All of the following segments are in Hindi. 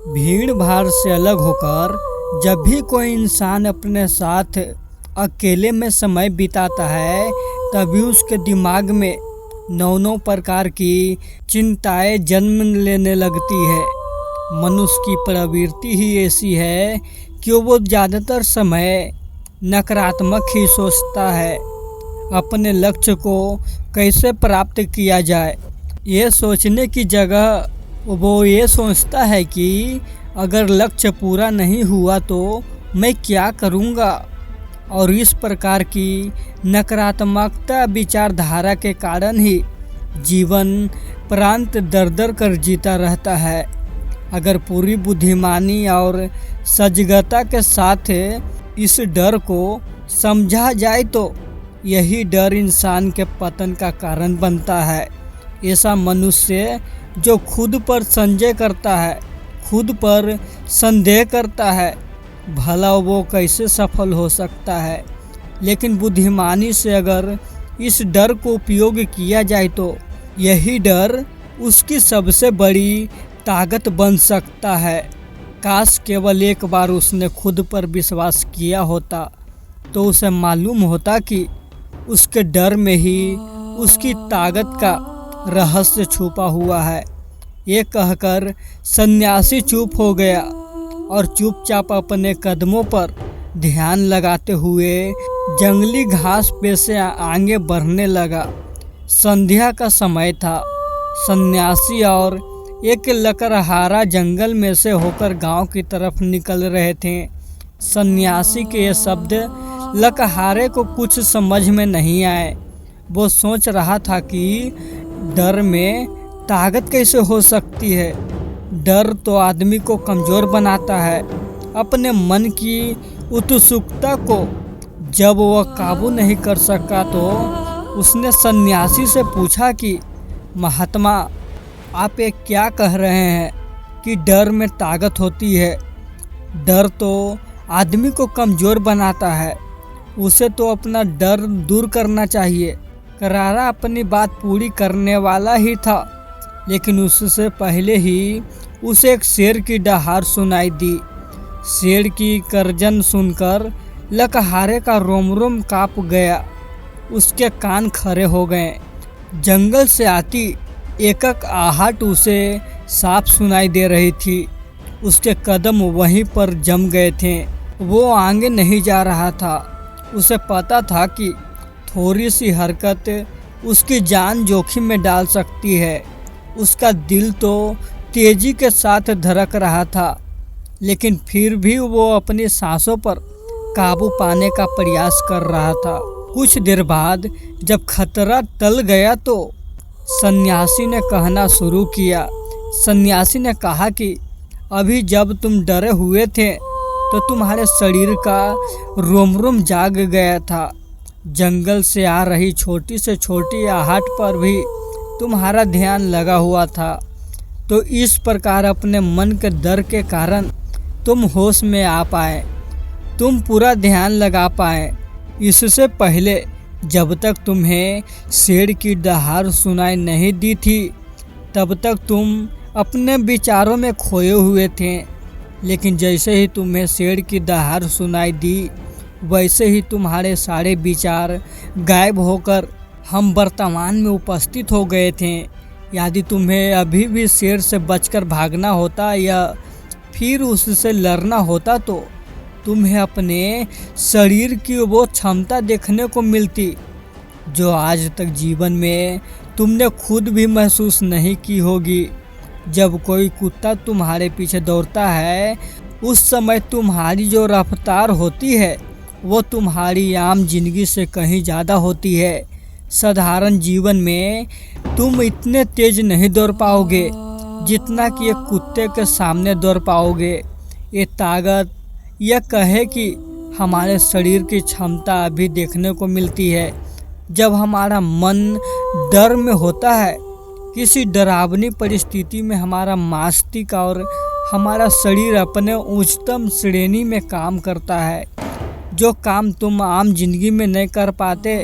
भीड़ भाड़ से अलग होकर जब भी कोई इंसान अपने साथ अकेले में समय बिताता है तभी उसके दिमाग में नौ प्रकार की चिंताएं जन्म लेने लगती है। मनुष्य की प्रवृत्ति ही ऐसी है कि वो ज़्यादातर समय नकारात्मक ही सोचता है। अपने लक्ष्य को कैसे प्राप्त किया जाए ये सोचने की जगह वो ये सोचता है कि अगर लक्ष्य पूरा नहीं हुआ तो मैं क्या करूँगा। और इस प्रकार की नकारात्मकता विचारधारा के कारण ही जीवन प्रांत दर दर कर जीता रहता है। अगर पूरी बुद्धिमानी और सजगता के साथ इस डर को समझा जाए तो यही डर इंसान के पतन का कारण बनता है। ऐसा मनुष्य जो खुद पर संदेह करता है, खुद पर संदेह करता है, भला वो कैसे सफल हो सकता है। लेकिन बुद्धिमानी से अगर इस डर को उपयोग किया जाए तो यही डर उसकी सबसे बड़ी ताकत बन सकता है। काश केवल एक बार उसने खुद पर विश्वास किया होता तो उसे मालूम होता कि उसके डर में ही उसकी ताकत का रहस्य छुपा हुआ है। ये कहकर सन्यासी चुप हो गया और चुपचाप अपने कदमों पर ध्यान लगाते हुए जंगली घास पे से आगे बढ़ने लगा। संध्या का समय था। सन्यासी और एक लकड़हारा जंगल में से होकर गांव की तरफ निकल रहे थे। सन्यासी के ये शब्द लकड़हारे को कुछ समझ में नहीं आए। वो सोच रहा था कि डर में ताकत कैसे हो सकती है। डर तो आदमी को कमज़ोर बनाता है। अपने मन की उत्सुकता को जब वह काबू नहीं कर सका तो उसने सन्यासी से पूछा कि महात्मा, आप ये क्या कह रहे हैं कि डर में ताकत होती है। डर तो आदमी को कमज़ोर बनाता है, उसे तो अपना डर दूर करना चाहिए। करारा अपनी बात पूरी करने वाला ही था, लेकिन उससे पहले ही उसे एक शेर की दहाड़ सुनाई दी। शेर की गर्जन सुनकर लकड़हारे का रोम रोम काँप गया। उसके कान खड़े हो गए। जंगल से आती एक आहट उसे साफ सुनाई दे रही थी। उसके कदम वहीं पर जम गए थे। वो आगे नहीं जा रहा था। उसे पता था कि थोड़ी सी हरकत उसकी जान जोखिम में डाल सकती है। उसका दिल तो तेजी के साथ धड़क रहा था, लेकिन फिर भी वो अपनी सांसों पर काबू पाने का प्रयास कर रहा था। कुछ देर बाद जब खतरा टल गया तो सन्यासी ने कहना शुरू किया। सन्यासी ने कहा कि अभी जब तुम डरे हुए थे तो तुम्हारे शरीर का रोम रोम जाग गया था। जंगल से आ रही छोटी से छोटी आहट पर भी तुम्हारा ध्यान लगा हुआ था। तो इस प्रकार अपने मन के डर के कारण तुम होश में आ पाए, तुम पूरा ध्यान लगा पाए। इससे पहले जब तक तुम्हें शेर की दहाड़ सुनाई नहीं दी थी तब तक तुम अपने विचारों में खोए हुए थे। लेकिन जैसे ही तुम्हें शेर की दहाड़ सुनाई दी वैसे ही तुम्हारे सारे विचार गायब होकर हम वर्तमान में उपस्थित हो गए थे। यदि तुम्हें अभी भी शेर से बचकर भागना होता या फिर उससे लड़ना होता तो तुम्हें अपने शरीर की वो क्षमता देखने को मिलती जो आज तक जीवन में तुमने खुद भी महसूस नहीं की होगी। जब कोई कुत्ता तुम्हारे पीछे दौड़ता है उस समय तुम्हारी जो रफ्तार होती है वो तुम्हारी आम जिंदगी से कहीं ज़्यादा होती है। साधारण जीवन में तुम इतने तेज नहीं दौड़ पाओगे जितना कि एक कुत्ते के सामने दौड़ पाओगे। ये ताकत यह कहे कि हमारे शरीर की क्षमता अभी देखने को मिलती है जब हमारा मन डर में होता है। किसी डरावनी परिस्थिति में हमारा मस्तिष्क और हमारा शरीर अपने उच्चतम श्रेणी में काम करता है। जो काम तुम आम जिंदगी में नहीं कर पाते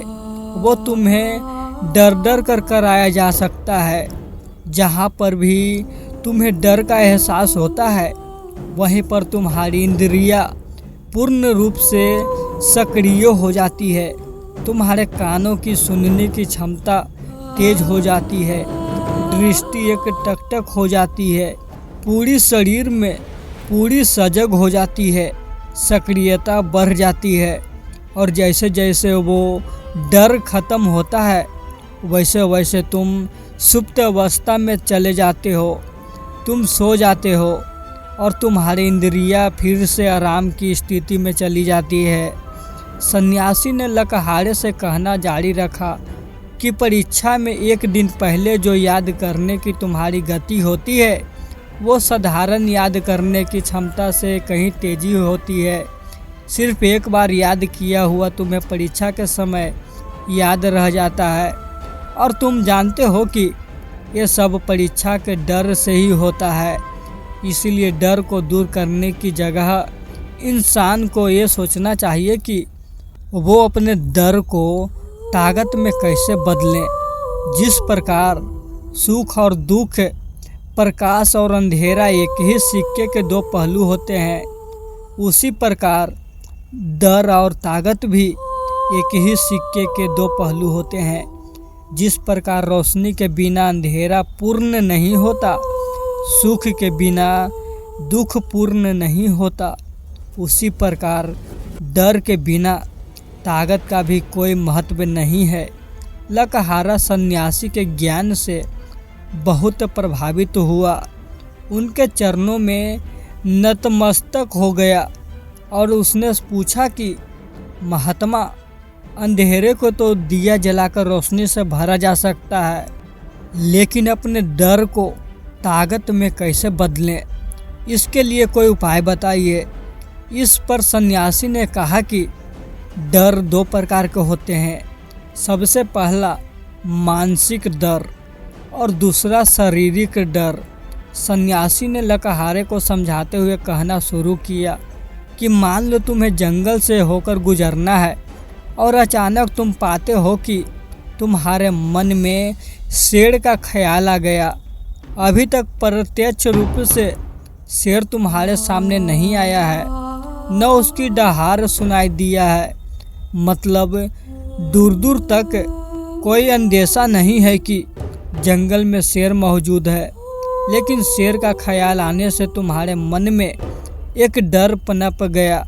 वो तुम्हें डर डर कर कराया जा सकता है। जहाँ पर भी तुम्हें डर का एहसास होता है वहीं पर तुम्हारी इंद्रियां पूर्ण रूप से सक्रिय हो जाती है। तुम्हारे कानों की सुनने की क्षमता तेज हो जाती है, दृष्टि एक टकटक हो जाती है, पूरी शरीर में पूरी सजग हो जाती है, सक्रियता बढ़ जाती है। और जैसे जैसे वो डर खत्म होता है वैसे वैसे तुम सुप्त अवस्था में चले जाते हो, तुम सो जाते हो और तुम्हारी इंद्रियां फिर से आराम की स्थिति में चली जाती है। सन्यासी ने लकहारे से कहना जारी रखा कि परीक्षा में एक दिन पहले जो याद करने की तुम्हारी गति होती है वो साधारण याद करने की क्षमता से कहीं तेजी होती है। सिर्फ एक बार याद किया हुआ तुम्हें परीक्षा के समय याद रह जाता है और तुम जानते हो कि ये सब परीक्षा के डर से ही होता है। इसीलिए डर को दूर करने की जगह इंसान को ये सोचना चाहिए कि वो अपने डर को ताकत में कैसे बदलें। जिस प्रकार सुख और दुख, प्रकाश और अंधेरा एक ही सिक्के के दो पहलू होते हैं, उसी प्रकार डर और ताकत भी एक ही सिक्के के दो पहलू होते हैं। जिस प्रकार रोशनी के बिना अंधेरा पूर्ण नहीं होता, सुख के बिना दुख पूर्ण नहीं होता, उसी प्रकार डर के बिना ताकत का भी कोई महत्व नहीं है। लकहारा सन्यासी के ज्ञान से बहुत प्रभावित हुआ, उनके चरणों में नतमस्तक हो गया और उसने पूछा कि महात्मा, अंधेरे को तो दिया जलाकर रोशनी से भरा जा सकता है, लेकिन अपने डर को ताकत में कैसे बदलें? इसके लिए कोई उपाय बताइए। इस पर सन्यासी ने कहा कि डर दो प्रकार के होते हैं। सबसे पहला मानसिक डर और दूसरा शारीरिक डर। सन्यासी ने लकहारे को समझाते हुए कहना शुरू किया कि मान लो तुम्हें जंगल से होकर गुजरना है और अचानक तुम पाते हो कि तुम्हारे मन में शेर का ख्याल आ गया। अभी तक प्रत्यक्ष रूप से शेर तुम्हारे सामने नहीं आया है, न उसकी दहाड़ सुनाई दिया है, मतलब दूर दूर तक कोई अंदेशा नहीं है कि जंगल में शेर मौजूद है, लेकिन शेर का ख्याल आने से तुम्हारे मन में एक डर पनप गया।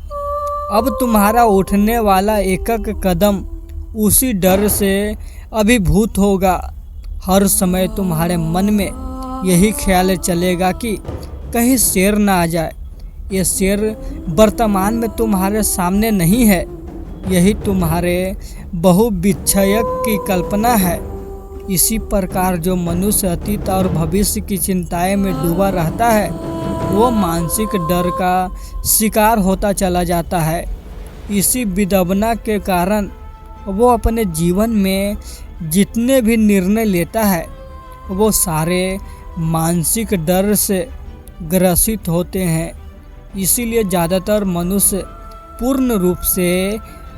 अब तुम्हारा उठने वाला एक एक कदम उसी डर से अभिभूत होगा। हर समय तुम्हारे मन में यही ख्याल चलेगा कि कहीं शेर ना आ जाए। ये शेर वर्तमान में तुम्हारे सामने नहीं है, यही तुम्हारे बहुविच्छयक की कल्पना है। इसी प्रकार जो मनुष्य अतीत और भविष्य की चिंताएं में डूबा रहता है वो मानसिक डर का शिकार होता चला जाता है। इसी विडंबना के कारण वो अपने जीवन में जितने भी निर्णय लेता है वो सारे मानसिक डर से ग्रसित होते हैं। इसीलिए ज़्यादातर मनुष्य पूर्ण रूप से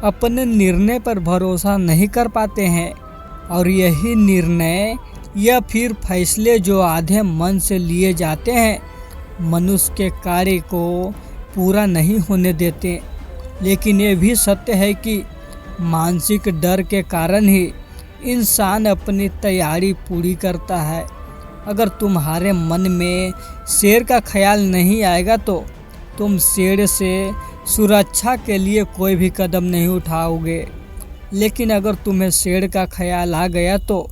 अपने निर्णय पर भरोसा नहीं कर पाते हैं और यही निर्णय या फिर फैसले जो आधे मन से लिए जाते हैं मनुष्य के कार्य को पूरा नहीं होने देते। लेकिन ये भी सत्य है कि मानसिक डर के कारण ही इंसान अपनी तैयारी पूरी करता है। अगर तुम्हारे मन में शेर का ख्याल नहीं आएगा तो तुम शेर से सुरक्षा के लिए कोई भी कदम नहीं उठाओगे, लेकिन अगर तुम्हें शेर का ख्याल आ गया तो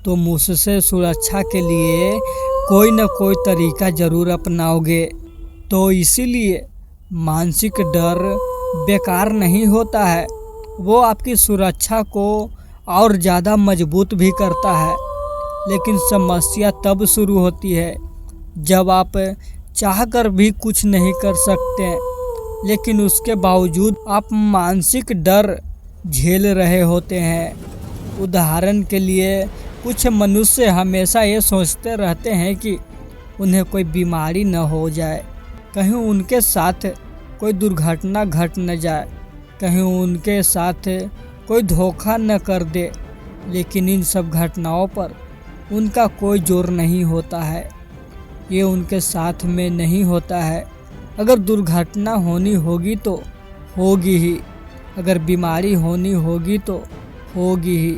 तुम उससे सुरक्षा के लिए कोई न कोई तरीका ज़रूर अपनाओगे। तो इसीलिए मानसिक डर बेकार नहीं होता है, वो आपकी सुरक्षा को और ज़्यादा मजबूत भी करता है। लेकिन समस्या तब शुरू होती है जब आप चाहकर भी कुछ नहीं कर सकते, लेकिन उसके बावजूद आप मानसिक डर झेल रहे होते हैं। उदाहरण के लिए कुछ मनुष्य हमेशा ये सोचते रहते हैं कि उन्हें कोई बीमारी न हो जाए, कहीं उनके साथ कोई दुर्घटना घट न जाए, कहीं उनके साथ कोई धोखा न कर दे। लेकिन इन सब घटनाओं पर उनका कोई जोर नहीं होता है, ये उनके साथ में नहीं होता है। अगर दुर्घटना होनी होगी तो होगी ही, अगर बीमारी होनी होगी तो होगी ही।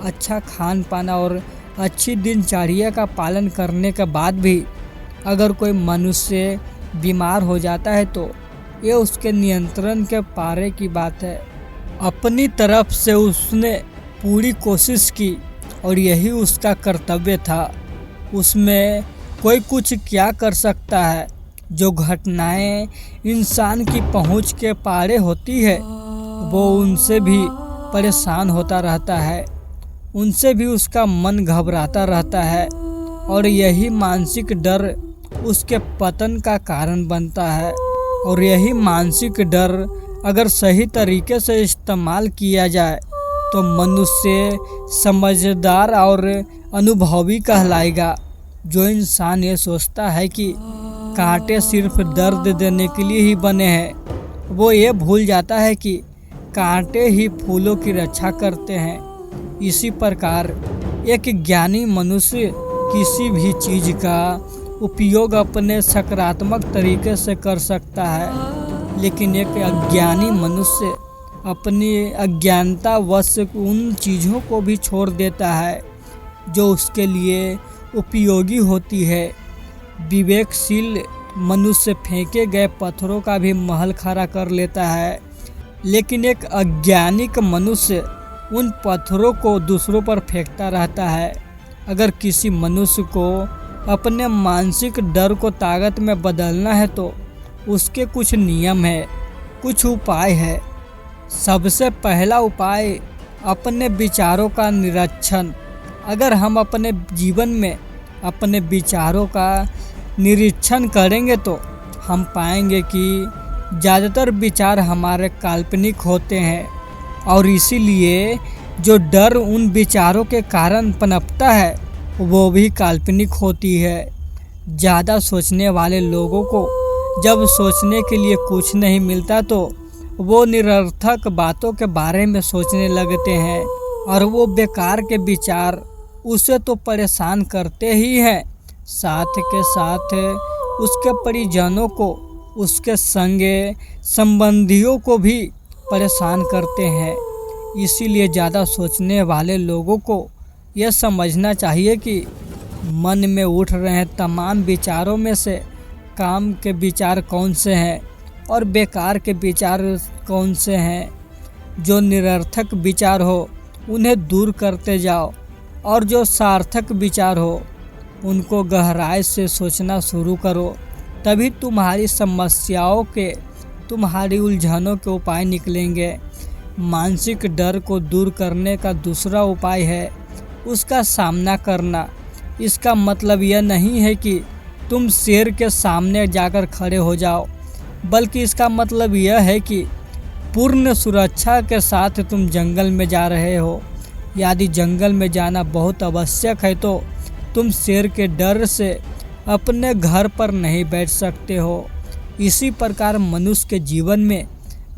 अच्छा खान पान और अच्छी दिनचर्या का पालन करने के बाद भी अगर कोई मनुष्य बीमार हो जाता है तो ये उसके नियंत्रण के पारे की बात है। अपनी तरफ से उसने पूरी कोशिश की और यही उसका कर्तव्य था। उसमें कोई कुछ क्या कर सकता है। जो घटनाएं इंसान की पहुंच के पारे होती है वो उनसे भी परेशान होता रहता है, उनसे भी उसका मन घबराता रहता है और यही मानसिक डर उसके पतन का कारण बनता है। और यही मानसिक डर अगर सही तरीके से इस्तेमाल किया जाए तो मनुष्य समझदार और अनुभवी कहलाएगा। जो इंसान ये सोचता है कि कांटे सिर्फ दर्द देने के लिए ही बने हैं, वो ये भूल जाता है कि कांटे ही फूलों की रक्षा करते हैं। इसी प्रकार एक ज्ञानी मनुष्य किसी भी चीज़ का उपयोग अपने सकारात्मक तरीके से कर सकता है, लेकिन एक अज्ञानी मनुष्य अपनी अज्ञानतावश उन चीज़ों को भी छोड़ देता है जो उसके लिए उपयोगी होती है। विवेकशील मनुष्य फेंके गए पत्थरों का भी महल खड़ा कर लेता है, लेकिन एक अज्ञानिक मनुष्य उन पत्थरों को दूसरों पर फेंकता रहता है। अगर किसी मनुष्य को अपने मानसिक डर को ताकत में बदलना है तो उसके कुछ नियम है, कुछ उपाय है। सबसे पहला उपाय अपने विचारों का निरीक्षण। अगर हम अपने जीवन में अपने विचारों का निरीक्षण करेंगे तो हम पाएंगे कि ज़्यादातर विचार हमारे काल्पनिक होते हैं और इसीलिए जो डर उन विचारों के कारण पनपता है वो भी काल्पनिक होती है। ज़्यादा सोचने वाले लोगों को जब सोचने के लिए कुछ नहीं मिलता तो वो निरर्थक बातों के बारे में सोचने लगते हैं और वो बेकार के विचार उसे तो परेशान करते ही हैं, साथ के साथ उसके परिजनों को, उसके संगे संबंधियों को भी परेशान करते हैं। इसीलिए ज़्यादा सोचने वाले लोगों को यह समझना चाहिए कि मन में उठ रहे तमाम विचारों में से काम के विचार कौन से हैं और बेकार के विचार कौन से हैं। जो निरर्थक विचार हो उन्हें दूर करते जाओ और जो सार्थक विचार हो उनको गहराई से सोचना शुरू करो। तभी तुम्हारी समस्याओं के, तुम्हारी उलझनों के उपाय निकलेंगे। मानसिक डर को दूर करने का दूसरा उपाय है उसका सामना करना। इसका मतलब यह नहीं है कि तुम शेर के सामने जाकर खड़े हो जाओ, बल्कि इसका मतलब यह है कि पूर्ण सुरक्षा के साथ तुम जंगल में जा रहे हो। यदि जंगल में जाना बहुत आवश्यक है तो तुम शेर के डर से अपने घर पर नहीं बैठ सकते हो। इसी प्रकार मनुष्य के जीवन में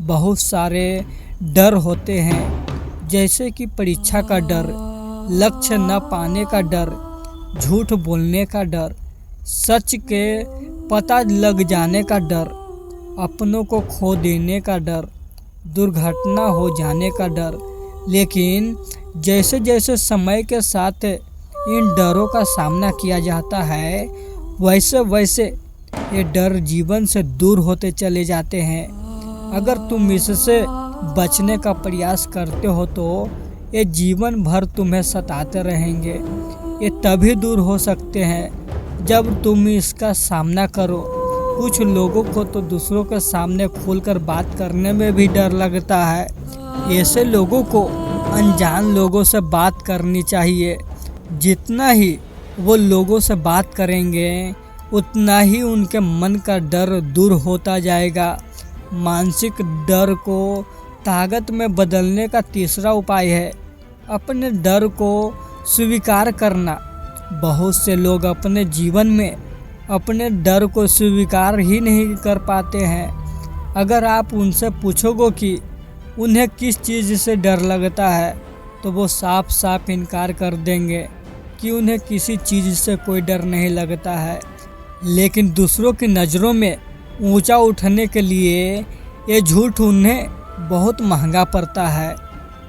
बहुत सारे डर होते हैं, जैसे कि परीक्षा का डर, लक्ष्य न पाने का डर, झूठ बोलने का डर, सच के पता लग जाने का डर, अपनों को खो देने का डर, दुर्घटना हो जाने का डर। लेकिन जैसे जैसे समय के साथ इन डरों का सामना किया जाता है वैसे वैसे ये डर जीवन से दूर होते चले जाते हैं। अगर तुम इससे बचने का प्रयास करते हो तो ये जीवन भर तुम्हें सताते रहेंगे। ये तभी दूर हो सकते हैं जब तुम इसका सामना करो। कुछ लोगों को तो दूसरों के सामने खुलकर बात करने में भी डर लगता है। ऐसे लोगों को अनजान लोगों से बात करनी चाहिए। जितना ही वो लोगों से बात करेंगे उतना ही उनके मन का डर दूर होता जाएगा। मानसिक डर को ताकत में बदलने का तीसरा उपाय है अपने डर को स्वीकार करना। बहुत से लोग अपने जीवन में अपने डर को स्वीकार ही नहीं कर पाते हैं। अगर आप उनसे पूछोगे कि उन्हें किस चीज़ से डर लगता है तो वो साफ साफ इनकार कर देंगे कि उन्हें किसी चीज़ से कोई डर नहीं लगता है। लेकिन दूसरों की नज़रों में ऊंचा उठने के लिए ये झूठ उन्हें बहुत महंगा पड़ता है।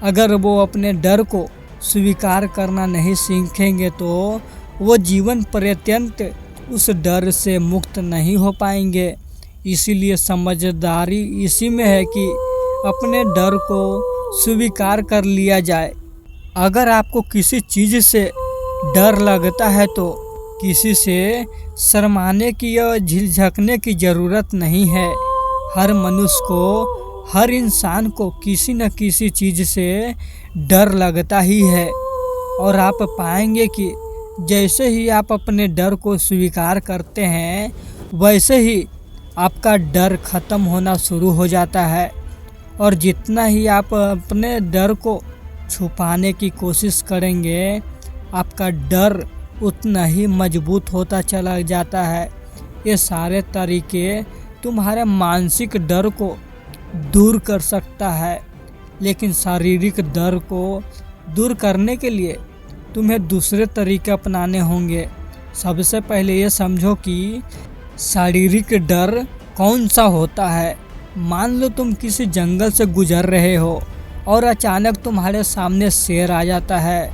अगर वो अपने डर को स्वीकार करना नहीं सीखेंगे तो वो जीवन पर्यंत उस डर से मुक्त नहीं हो पाएंगे। इसीलिए समझदारी इसी में है कि अपने डर को स्वीकार कर लिया जाए। अगर आपको किसी चीज़ से डर लगता है तो किसी से शर्माने की या झिझकने की ज़रूरत नहीं है। हर मनुष्य को, हर इंसान को किसी न किसी चीज़ से डर लगता ही है। और आप पाएंगे कि जैसे ही आप अपने डर को स्वीकार करते हैं वैसे ही आपका डर ख़त्म होना शुरू हो जाता है। और जितना ही आप अपने डर को छुपाने की कोशिश करेंगे आपका डर उतना ही मजबूत होता चला जाता है। ये सारे तरीके तुम्हारे मानसिक डर को दूर कर सकता है, लेकिन शारीरिक डर को दूर करने के लिए तुम्हें दूसरे तरीके अपनाने होंगे। सबसे पहले ये समझो कि शारीरिक डर कौन सा होता है। मान लो तुम किसी जंगल से गुजर रहे हो और अचानक तुम्हारे सामने शेर आ जाता है।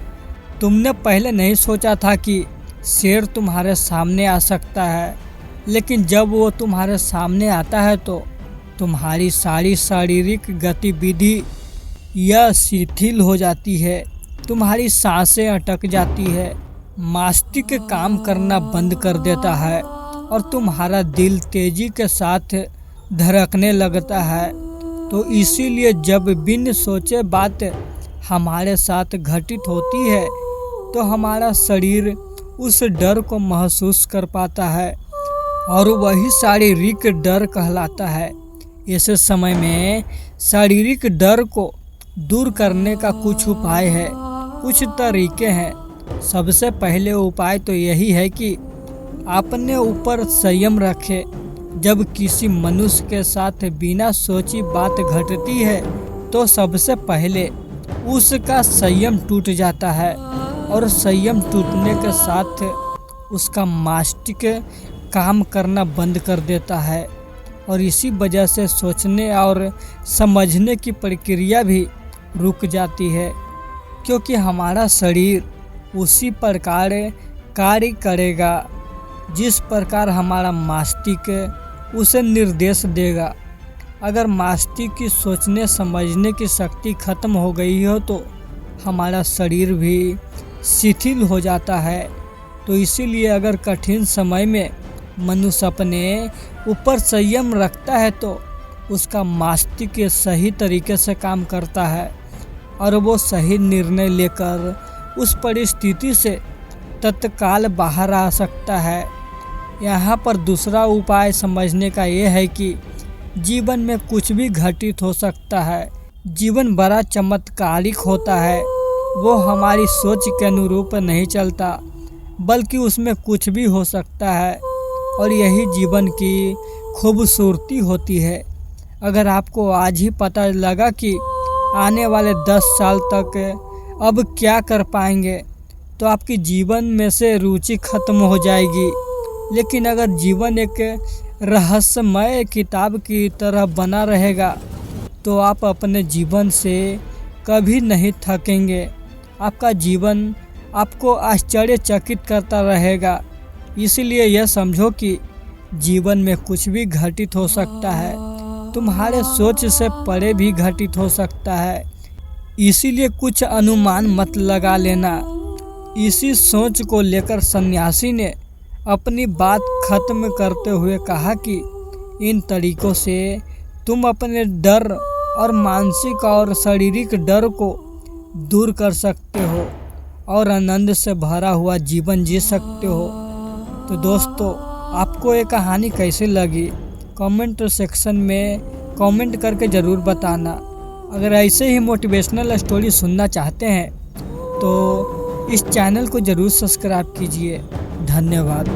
तुमने पहले नहीं सोचा था कि शेर तुम्हारे सामने आ सकता है, लेकिन जब वो तुम्हारे सामने आता है तो तुम्हारी सारी शारीरिक गतिविधि यह शिथिल हो जाती है। तुम्हारी सांसें अटक जाती है, मस्तिष्क काम करना बंद कर देता है और तुम्हारा दिल तेजी के साथ धड़कने लगता है। तो इसीलिए जब बिन सोचे बात हमारे साथ घटित होती है तो हमारा शरीर उस डर को महसूस कर पाता है और वही शारीरिक डर कहलाता है। ऐसे समय में शारीरिक डर को दूर करने का कुछ उपाय है, कुछ तरीके हैं। सबसे पहले उपाय तो यही है कि अपने ऊपर संयम रखें। जब किसी मनुष्य के साथ बिना सोची बात घटती है तो सबसे पहले उसका संयम टूट जाता है और संयम टूटने के साथ उसका मस्तिष्क काम करना बंद कर देता है और इसी वजह से सोचने और समझने की प्रक्रिया भी रुक जाती है, क्योंकि हमारा शरीर उसी प्रकार कार्य करेगा जिस प्रकार हमारा मस्तिष्क उसे निर्देश देगा। अगर मस्तिष्क की सोचने समझने की शक्ति खत्म हो गई हो तो हमारा शरीर भी शिथिल हो जाता है। तो इसीलिए अगर कठिन समय में मनुष्य अपने ऊपर संयम रखता है तो उसका मस्तिष्क सही तरीके से काम करता है और वो सही निर्णय लेकर उस परिस्थिति से तत्काल बाहर आ सकता है। यहाँ पर दूसरा उपाय समझने का ये है कि जीवन में कुछ भी घटित हो सकता है। जीवन बड़ा चमत्कारिक होता है, वो हमारी सोच के अनुरूप नहीं चलता, बल्कि उसमें कुछ भी हो सकता है और यही जीवन की खूबसूरती होती है। अगर आपको आज ही पता लगा कि आने वाले 10 साल तक अब क्या कर पाएंगे तो आपकी जीवन में से रुचि खत्म हो जाएगी। लेकिन अगर जीवन एक रहस्यमय किताब की तरह बना रहेगा तो आप अपने जीवन से कभी नहीं थकेंगे। आपका जीवन आपको आश्चर्यचकित करता रहेगा। इसलिए यह समझो कि जीवन में कुछ भी घटित हो सकता है, तुम्हारे सोच से परे भी घटित हो सकता है। इसीलिए कुछ अनुमान मत लगा लेना। इसी सोच को लेकर सन्यासी ने अपनी बात खत्म करते हुए कहा कि इन तरीकों से तुम अपने डर और मानसिक और शारीरिक डर को दूर कर सकते हो और आनंद से भरा हुआ जीवन जी सकते हो। तो दोस्तों, आपको ये कहानी कैसी लगी कमेंट सेक्शन में कमेंट करके ज़रूर बताना। अगर ऐसे ही मोटिवेशनल स्टोरी सुनना चाहते हैं तो इस चैनल को ज़रूर सब्सक्राइब कीजिए। धन्यवाद।